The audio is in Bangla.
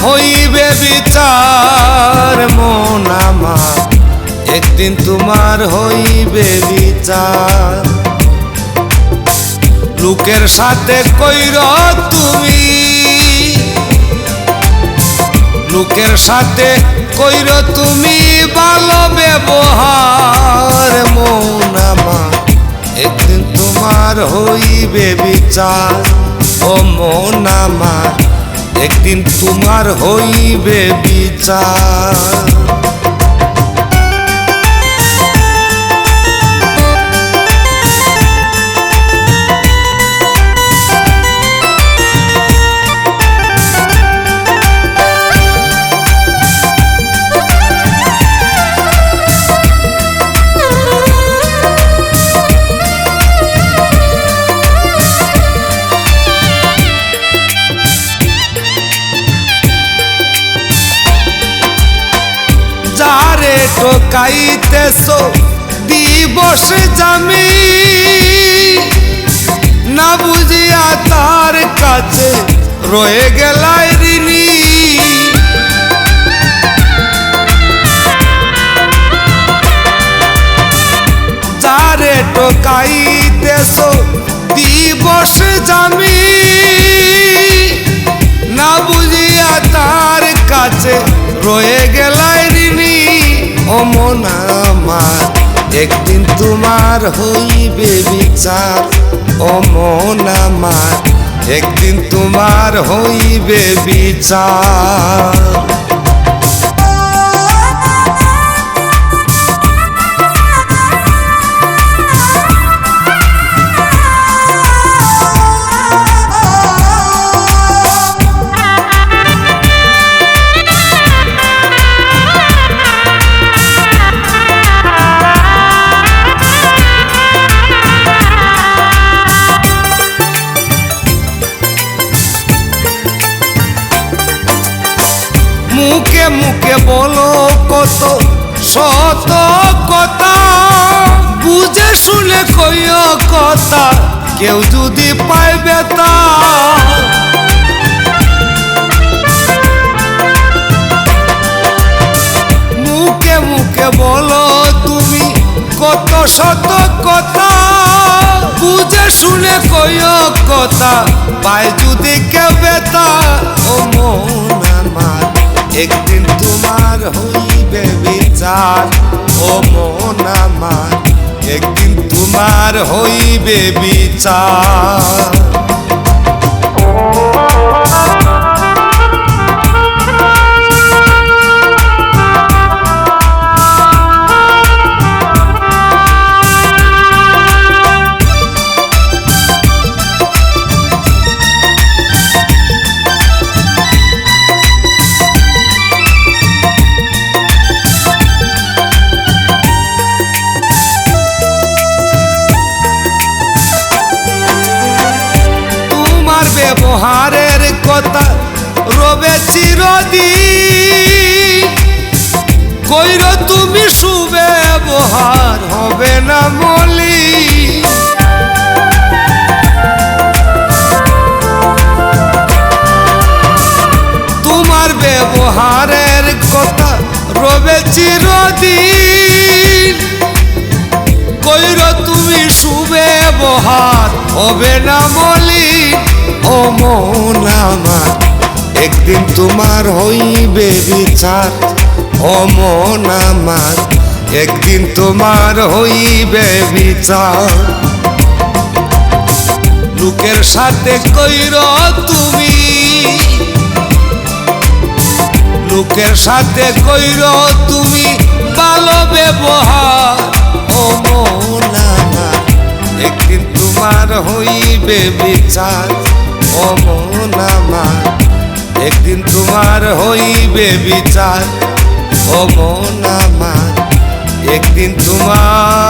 হইবে বিচার মন আমার, একদিন তোমার হইবে বিচার। লোকের সাথে কইর তুমি, লোকের সাথে কইর তুমি ভালো ব্যবহার মন আমার, একদিন তোমার হইবে বিচার। ও মন আমার, একদিন তোমার হইবে বিচার। যারে ঠকাইতেছো দিবস জামি, না বুঝিয়া তার কাছে রয়ে গেলাই ঋণী। যারে ঠকাইতেছো দিবস জামি, না বুঝিয়া তার কাছে রয়ে গেলাই ঋণী। ও মন আমার, একদিন তোমার হইবে বিচার। ও মন আমার, একদিন তোমার হইবে বিচার। মুখে মুখে বলো কত শত কথা, বুঝে শুনে কইও কথা, কেউ যদি পাইবে তা। মুখে মুখে বলো তুমি কত শত কথা, বুঝে শুনে কইও কথা, পাই যদি কেউ বেতা। ও মন আমার, একদিন তোমার হইবে বিচার। ও মন আমার, একদিন তোমার হইবে বিচার। ব্যবহারের কথা রবে চিরদিন, কইর তুমি সুব্যবহার হবে না মলিন। তোমার ব্যবহারের কথা রবে চিরদিন, কইর তুমি সুব্যবহার হবে না মলিন। ও মন আমার, একদিন তোমার হইবে বিচার। ও মন আমার, একদিন তোমার হইবে বিচার। লোকের সাথে কইর তুমি, লোকের সাথে কইর তুমি ভালো ব্যবহার। ও মন আমার, একদিন তোমার হইবে বিচার। ও মন আমার, একদিন তোমার হইবে বিচার। ও মন আমার, একদিন তোমার